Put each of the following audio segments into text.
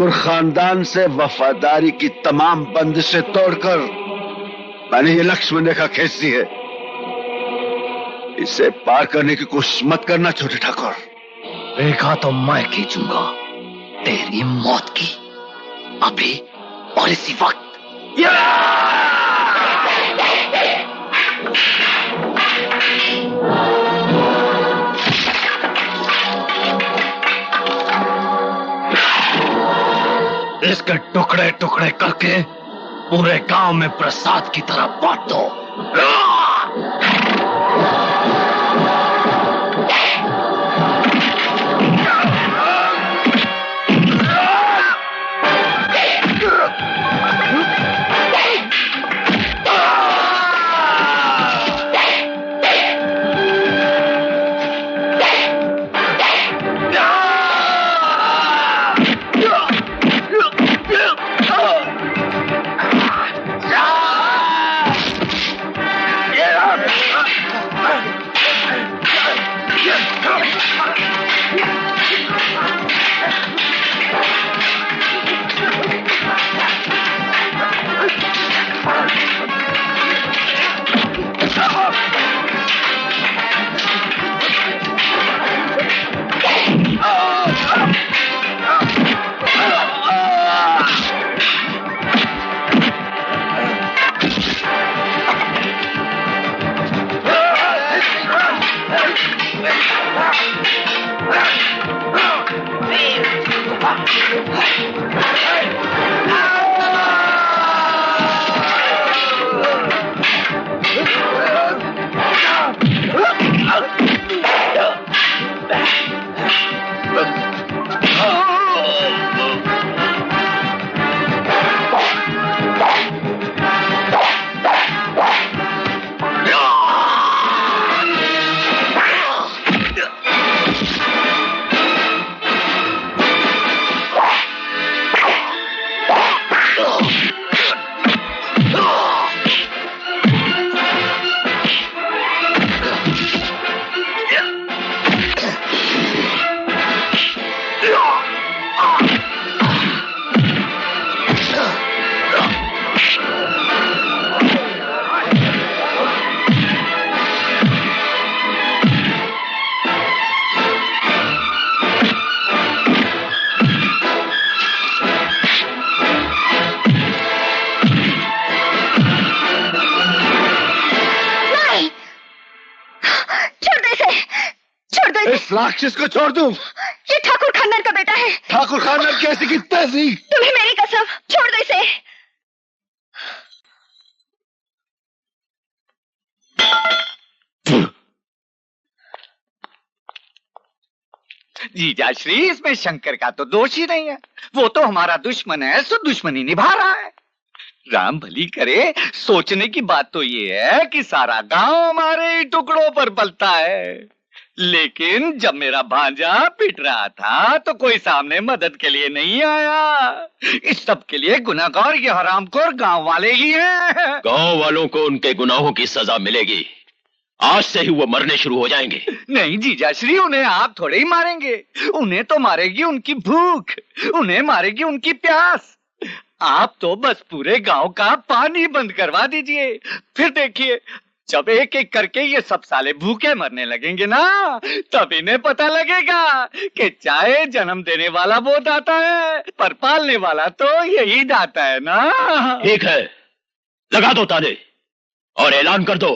ठाकुर खानदान से वफादारी की तमाम बंदिशें तोड़कर मैंने ये लक्ष्मण रेखा खींच दी है। इसे पार करने की कोशिश मत करना छोटे ठाकुर। रेखा तो मैं खींचूंगा, तेरी मौत की, अभी और इसी वक्त। इसके टुकड़े टुकड़े करके पूरे गांव में प्रसाद की तरह बांट दो। राक्षस को छोड़ दूं? ये ठाकुर खानदान का बेटा है। ठाकुर खानदान कैसे की तहजीब? तुम्हें मेरी कसम, छोड़ दो इसे। जीजाश्री, इसमें शंकर का तो दोष ही नहीं है। वो तो हमारा दुश्मन है, सो दुश्मनी निभा रहा है। राम भली करे, सोचने की बात तो ये है कि सारा गांव हमारे ही टुकड़ों पर पलता है, लेकिन जब मेरा भांजा पिट रहा था तो कोई सामने मदद के लिए नहीं आया। इस सब के लिए गुनहगार ये हरामखोर गांव वाले ही हैं। गांव वालों को उनके गुनाहों की सजा मिलेगी। आज से ही वो मरने शुरू हो जाएंगे। नहीं जीजाश्री, उन्हें आप थोड़े ही मारेंगे। उन्हें तो मारेगी उनकी भूख, उन्हें मारेगी उनकी प्यास। आप तो बस पूरे गांव का पानी बंद करवा दीजिए, फिर देखिए जब एक एक करके ये सब साले भूखे मरने लगेंगे ना, तब इन्हें पता लगेगा कि चाहे जन्म देने वाला वो दाता है, पर पालने वाला तो यही दाता है ना। ठीक है, लगा दो ताले और ऐलान कर दो,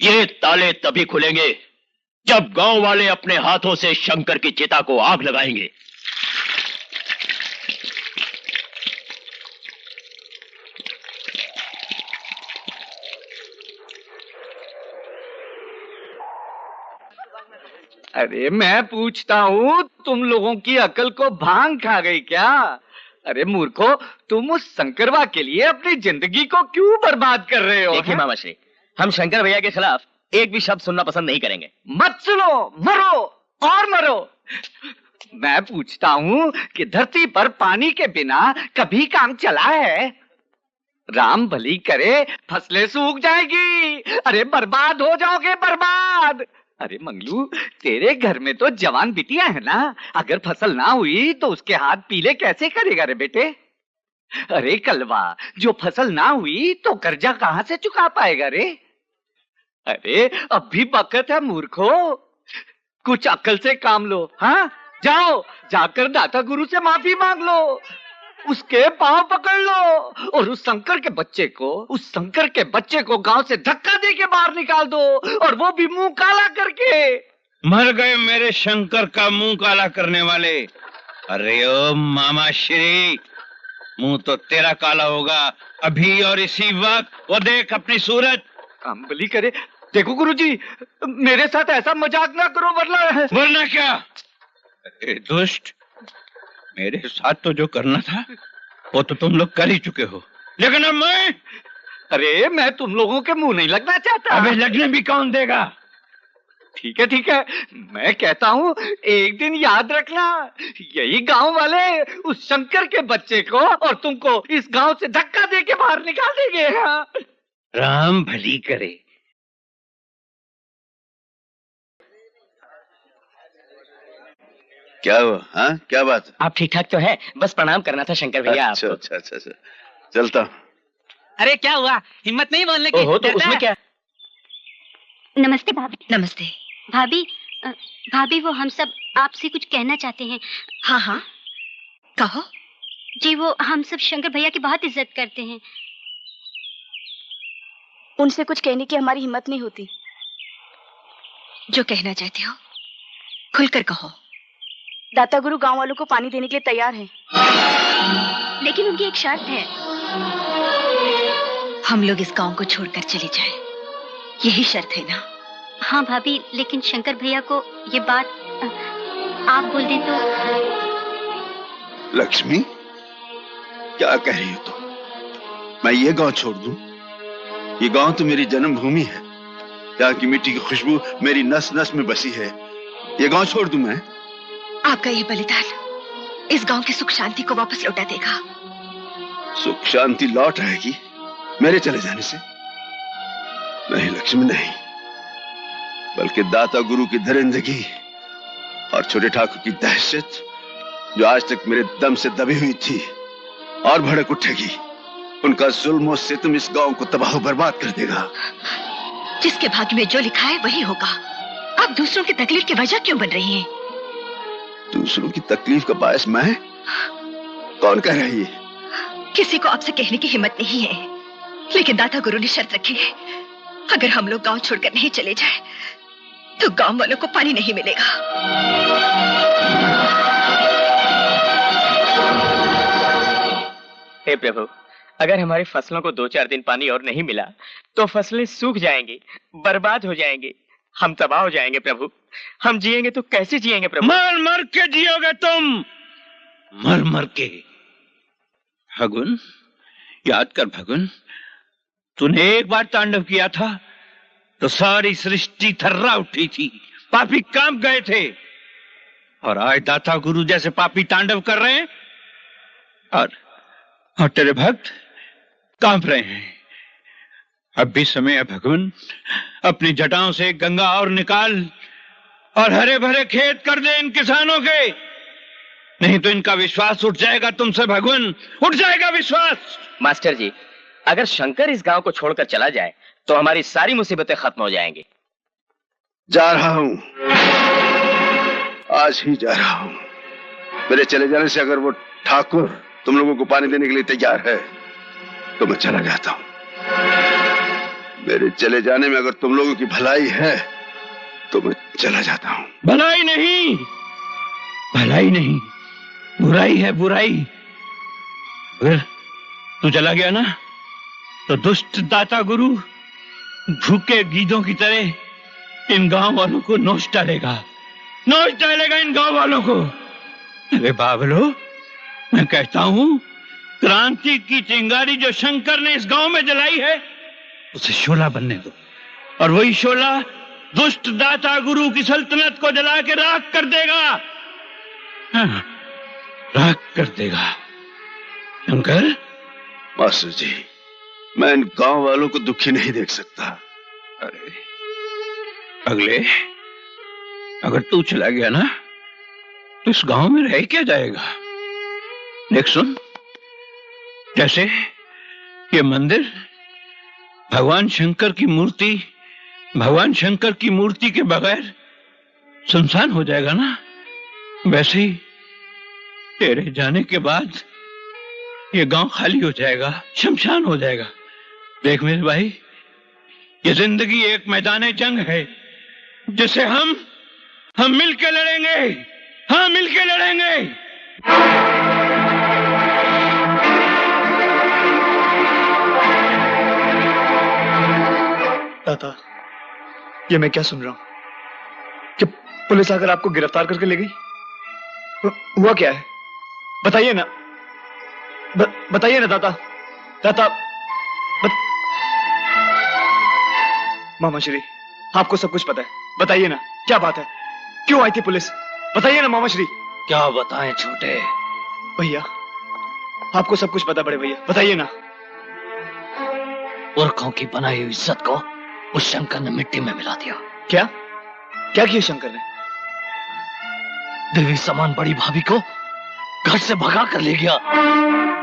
ये ताले तभी खुलेंगे जब गांव वाले अपने हाथों से शंकर की चिता को आग लगाएंगे। अरे मैं पूछता हूँ, तुम लोगों की अकल को भांग खा गई क्या? अरे मूर्खो, तुम उस शंकरवा के लिए अपनी जिंदगी को क्यों बर्बाद कर रहे हो? देखिए मामा श्री, हम शंकर भैया के खिलाफ एक भी शब्द सुनना पसंद नहीं करेंगे। मत सुनो, मरो और मरो। मैं पूछता हूँ कि धरती पर पानी के बिना कभी काम चला है? राम भली करे, फसलें सूख जाएगी। अरे बर्बाद हो जाओगे, बर्बाद। अरे मंगलू, तेरे घर में तो जवान बिटिया है ना, अगर फसल ना हुई तो उसके हाथ पीले कैसे करेगा रे बेटे? अरे कलवा, जो फसल ना हुई तो कर्जा कहां से चुका पाएगा रे? अरे अब भी वक्त है मूर्खो, कुछ अक्ल से काम लो। हाँ, जाओ, जाकर दाता गुरु से माफी मांग लो, उसके पांव पकड़ लो और उस शंकर के बच्चे को गांव से धक्का दे के बाहर निकाल दो, और वो भी मुंह काला करके। मर गए मेरे शंकर का मुंह काला करने वाले। अरे ओ मामा श्री, मुंह तो तेरा काला होगा अभी और इसी वक्त। वो देख अपनी सूरत। अम्बली करे। देखो गुरुजी, मेरे साथ ऐसा मजाक ना करो, वरना क्या? अरे दुष्ट, मेरे साथ तो जो करना था वो तो तुम लोग कर ही चुके हो, लेकिन अब मैं। अरे मैं तुम लोगों के मुंह नहीं लगना चाहता। अबे लगने भी कौन देगा? ठीक है, मैं कहता हूँ एक दिन याद रखना, यही गांव वाले उस शंकर के बच्चे को और तुमको इस गांव से धक्का दे के बाहर निकाल देंगे। हाँ? राम भली करे। क्या हुआ? हाँ, क्या बात? आप ठीक ठाक तो है? बस प्रणाम करना था शंकर भैया अच्छा, आपको। अच्छा, चलता हूँ। अरे क्या हुआ, हिम्मत नहीं बोलने की? ओहो, तो उसमें क्या? नमस्ते भाभी। नमस्ते। भाभी, भाभी वो हम सब आपसे कुछ कहना चाहते हैं। हाँ हाँ, कहो। जी वो हम सब शंकर भैया की बहुत इज्जत करते हैं। उनसे कुछ कहने की हमारी हिम्मत नहीं होती। जो कहना चाहते हो खुलकर कहो। दाता गुरु गांव वालों को पानी देने के लिए तैयार हैं, लेकिन उनकी एक शर्त है। हम लोग इस गांव को छोड़कर चले जाएं, यही शर्त है ना? हाँ भाभी, लेकिन शंकर भैया को ये बात आप बोल दें तो। लक्ष्मी, क्या कह रही हो तुम? मैं ये गांव छोड़ दूं? ये गांव तो मेरी जन्मभूमि है, यहाँ की मिट्टी की खुशबू मेरी नस नस में बसी है। ये गांव छोड़ दूं मैं? आपका ये बलिदान इस गांव की सुख शांति को वापस लौटा देगा। सुख शांति लौट आएगी मेरे चले जाने से? नहीं लक्ष्मी, नहीं, बल्कि दाता गुरु की दरिंदगी और छोटे ठाकुर की दहशत जो आज तक मेरे दम से दबी हुई थी और भड़क उठेगी। उनका जुल्म और सितम इस गांव को तबाह बर्बाद कर देगा। जिसके भाग्य में जो लिखा है वही होगा। आप दूसरों की तकलीफ की वजह क्यों बन रही हैं? दूसरों की तकलीफ का बायस मैं? कौन कह रही है? किसी को आपसे कहने की हिम्मत नहीं है, लेकिन दाता गुरु ने शर्त रखी है, अगर हम लोग गांव छोड़कर नहीं चले जाएं, तो गांव वालों को पानी नहीं मिलेगा। हे प्रभु, अगर हमारी फसलों को 2-4 दिन पानी और नहीं मिला तो फसलें सूख जाएंगी, बर्बाद हो जाएंगी, हम तबाह हो जाएंगे प्रभु। हम जिएंगे तो कैसे जिएंगे प्रभु? मर मर के जियोगे तुम, मर मर के। भगुन, याद कर भगुन, तूने एक बार तांडव किया था तो सारी सृष्टि थर्रा उठी थी, पापी कांप गए थे। और आज दाता गुरु जैसे पापी तांडव कर रहे हैं और तेरे भक्त कांप रहे हैं। अब भी समय है भगवान, अपनी जटाओं से गंगा और निकाल और हरे भरे खेत कर दे इन किसानों के, नहीं तो इनका विश्वास उठ जाएगा तुमसे भगवान, उठ जाएगा विश्वास। मास्टर जी, अगर शंकर इस गांव को छोड़कर चला जाए तो हमारी सारी मुसीबतें खत्म हो जाएंगी। जा रहा हूं, आज ही जा रहा हूं। मेरे चले जाने से अगर वो ठाकुर तुम लोगों को पानी देने के लिए तैयार है तो मैं चला जाता हूं। मेरे चले जाने में अगर तुम लोगों की भलाई है तो मैं चला जाता हूं। भलाई नहीं, भलाई नहीं, बुराई है बुराई। अगर तू चला गया ना तो दुष्ट दाता गुरु भूखे गीदों की तरह इन गांव वालों को नोच डालेगा, नोच डालेगा इन गांव वालों को। अरे बाबलो, मैं कहता हूं क्रांति की चिंगारी जो शंकर ने इस गांव में जलाई है उसे शोला बनने दो, और वही शोला दुष्ट दाता गुरु की सल्तनत को जला के राख कर देगा। हाँ, राख कर देगा। शंकर, मास्टर जी, मैं इन गांव वालों को दुखी नहीं देख सकता। अरे अगले अगर तू चला गया ना तो इस गांव में रह क्या जाएगा? देख सुन, जैसे ये मंदिर भगवान शंकर की मूर्ति के बगैर सुनसान हो जाएगा ना, वैसे ही तेरे जाने के बाद ये गांव खाली हो जाएगा, शमशान हो जाएगा। देख मेरे भाई, ये जिंदगी एक मैदान जंग है जिसे हम मिलके लड़ेंगे। हाँ, मिलके लड़ेंगे। दादा, ये मैं क्या सुन रहा हूं कि पुलिस आकर आपको गिरफ्तार करके ले गई? हुआ क्या है? बताइए ना, बताइए ना दादा। मामा श्री, आपको सब कुछ पता है, बताइए ना क्या बात है, क्यों आई थी पुलिस? बताइए ना मामा श्री। क्या बताएं छोटे? भैया, आपको सब कुछ पता, बड़े भैया, बताइए ना। पुरखों की बनाई हुई इज्जत को उस शंकर ने मिट्टी में मिला दिया। क्या क्या किया शंकर ने? देवी समान बड़ी भाभी को घर से भगा कर ले गया।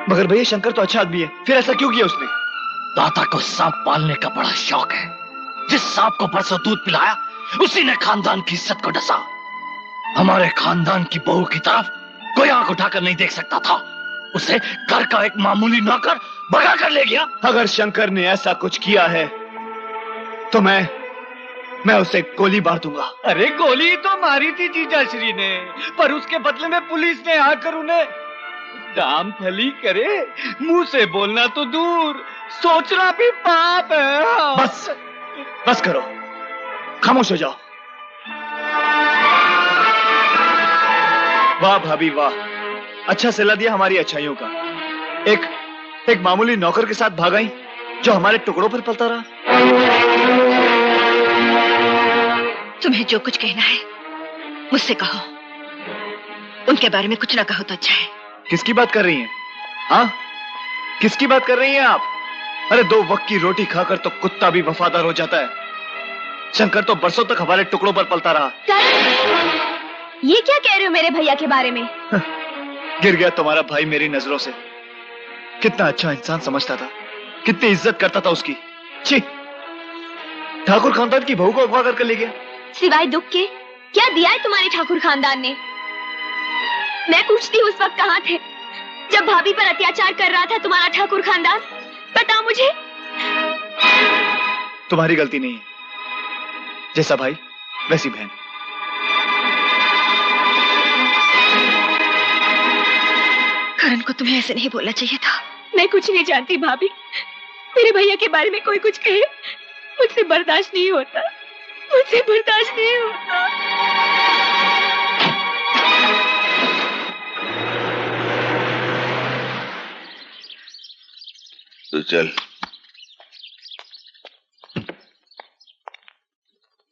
मगर भैया, शंकर तो अच्छा आदमी है, फिर ऐसा क्यों किया उसने? दाता को सांप पालने का बड़ा शौक है। जिस सांप को परसों दूध पिलाया उसी ने खानदान की इज्जत को डसा। हमारे खानदान की बहू की तरफ कोई आंख उठाकर नहीं देख सकता था, उसे घर का एक मामूली नौकर भगा कर ले गया। अगर शंकर ने ऐसा कुछ किया है तो मैं उसे गोली मार दूंगा। अरे गोली तो मारी थी जीजाश्री ने, पर उसके बदले में पुलिस ने आकर उन्हें दाम फली करे। मुंह से बोलना तो दूर, सोचना भी पाप है। बस करो, खामोश हो जाओ। वाह भाभी वाह, अच्छा सिला दिया हमारी अच्छाइयों का। एक मामूली नौकर के साथ भागाई जो हमारे टुकड़ों पर पलता रहा। तुम्हें जो कुछ कहना है मुझसे कहो, उनके बारे में कुछ ना कहो तो अच्छा है। किसकी बात कर रही हैं? हाँ, किसकी बात कर रही हैं आप? अरे 2 वक्त की रोटी खाकर तो कुत्ता भी वफादार हो जाता है। शंकर तो बरसों तक हमारे टुकड़ों पर पलता रहा। ये क्या कह रहे हो मेरे भैया के बारे में? गिर गया तुम्हारा भाई मेरी नजरों से। कितना अच्छा इंसान समझता था, कितनी इज्जत करता था उसकी। छी, ठाकुर खानदान की बहू को अगवा करके ले गया। सिवाय दुख के क्या दिया है तुम्हारे ठाकुर खानदान ने? मैं पूछती हूँ, उस वक्त कहाँ थे जब भाभी पर अत्याचार कर रहा था तुम्हारा ठाकुर खानदान? बताओ मुझे। तुम्हारी गलती नहीं है, जैसा भाई वैसी बहन। करण को तुम्हें ऐसे नहीं बोलना चाहिए था। मैं कुछ नहीं जानती भाभी, मेरे भैया के बारे में कोई कुछ कहे मुझसे बर्दाश्त नहीं होता, मुझसे बर्दाश्त नहीं होता। तो चल,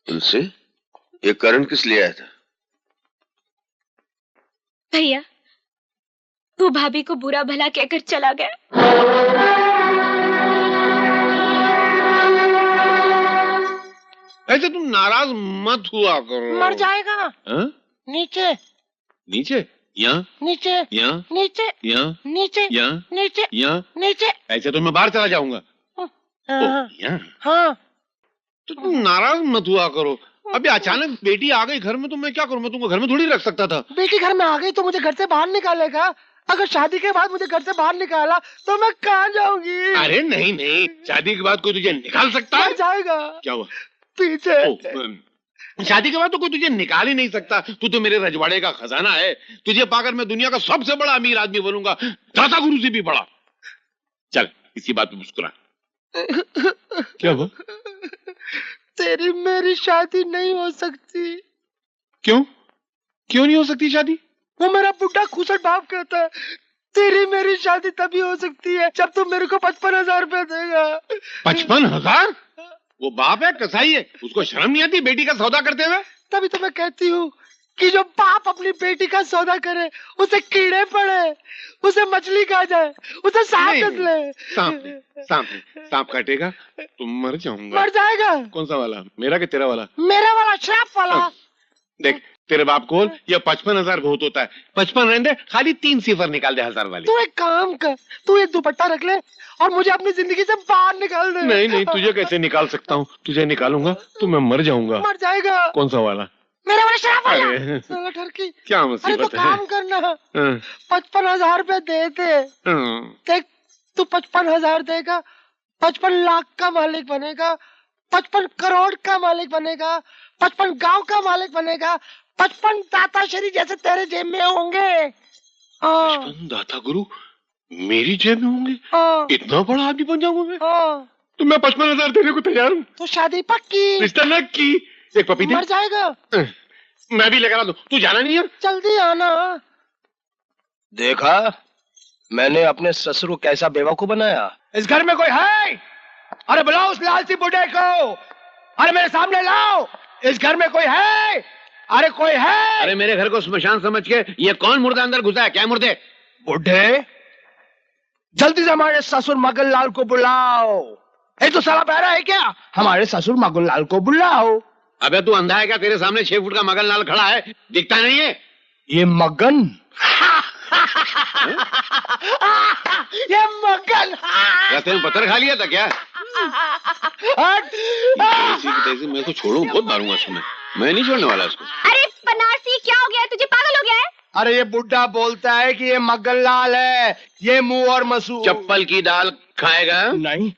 तुलसी, ये करण किस लिए आया था? भैया, वो भाभी को बुरा भला कहकर चला गया। ऐसे तुम नाराज मत हुआ करो। मर जाएगा। हा? नीचे नीचे, यहाँ नीचे, यहाँ नीचे, यहाँ नीचे, यहाँ नीचे, यहाँ। नीचे। ऐसे तो मैं बाहर चला जाऊंगा। यहाँ। हाँ। तो तुम नाराज मत हुआ करो। अभी अचानक बेटी आ गई घर में तो मैं क्या करूं? मैं तुमको घर में थोड़ी रख सकता था। बेटी घर में आ गई तो मुझे घर से बाहर निकालेगा। अगर शादी के बाद मुझे घर से बाहर निकाला तो मैं कहाँ जाऊंगी? अरे नहीं नहीं, शादी के बाद कोई तुझे निकाल सकता है? मर जाएगा। क्या हुआ? पीछे। शादी के बाद तो कोई तुझे निकाल ही नहीं सकता। तू तो मेरे रजवाड़े का खजाना है। तुझे पाकर मैं दुनिया का सबसे बड़ा अमीर आदमी बनूंगा, दाता गुरु से भी बड़ा। चल, इसी बात पे मुस्कुरा। क्या हुआ? तेरी मेरी शादी नहीं हो सकती। क्यों? क्यों नहीं हो सकती शादी? वो मेरा बुढ़ा खुसट बाप कहता है तेरी मेरी शादी तभी हो सकती है जब तुम मेरे को 55,000 रुपए देगा। 55,000? वो बाप है, कसाई है, उसको शर्म नहीं आती बेटी का सौदा करते हुए? तभी तो मैं कहती हूँ कि जो बाप अपनी बेटी का सौदा करे उसे कीड़े पड़े, उसे मछली खा जाए, उसे सांप डस ले। सांप काटेगा तो मर जाऊंगा। मर जाएगा। कौन सा वाला, मेरा कि तेरा वाला? मेरा वाला, श्राप वाला। देख तेरे बाप को ये 55,000 बहुत होता है। 55 रहने दे, खाली 3 सिफर निकाल दे 1000 वाली। तू एक काम कर, तू एक दुपट्टा रख ले और मुझे अपनी जिंदगी से बाहर निकाल दे। नहीं नहीं, तुझे कैसे निकाल सकता हूँ? तुझे निकालूंगा तो मैं मर जाऊंगा। मर जाएगा? कौन सा वाला? मेरा वाला शराब वाला। अरे साला ठरकी। क्या अरे तो मुसीबत है। काम करना, हाँ, 55,000 रुपए दे दे। हाँ। देख तू 55,000 देगा, 55 लाख का मालिक बनेगा, 55 करोड़ का मालिक बनेगा, 55 गांव का मालिक बनेगा, 55 दाताश्री जैसे तेरे जेब में होंगे। 55 दाता गुरु मेरी जेब में होंगे? हाँ। इतना बड़ा आदमी बन जाऊंगा मैं? हाँ। तो मैं 55,000 देने को तैयार हूँ। तो शादी पक्की। रिश्ता न की। एक पपीते। मर जाएगा। मैं भी लेकर आ दूं। तू जाना नहीं है? जल्दी आना। देखा मैंने अपने ससुर को कैसा बेवकूफ बनाया। इस घर में कोई है? अरे बुलाओ उस लालची बुढ़े को। अरे मेरे सामने लाओ। इस घर में कोई है? अरे कोई है? अरे मेरे घर को स्मशान समझ के ये कौन मुर्दा अंदर घुसा है? क्या मुर्दे? बुढ़े जल्दी से हमारे ससुर मगन लाल को बुलाओ। ये तो साला बहरा है क्या? हमारे ससुर मगन लाल को बुलाओ। अबे तू अंधा है क्या? तेरे सामने 6 फुट का मगन लाल खड़ा है, दिखता नहीं है? ये मगन ये मगन। रास्ते में पत्थर खा लिया था क्या? तेजी मैं तो छोड़ू, बहुत मारूंगा उसको। मैं नहीं छोड़ने वाला उसको। अरे बनारसी क्या हो गया है तुझे? पागल हो गया है? अरे ये बुढ़ा बोलता है कि ये मगन लाल है, ये मुंह और मसूर। चप्पल की दाल खाएगा? नहीं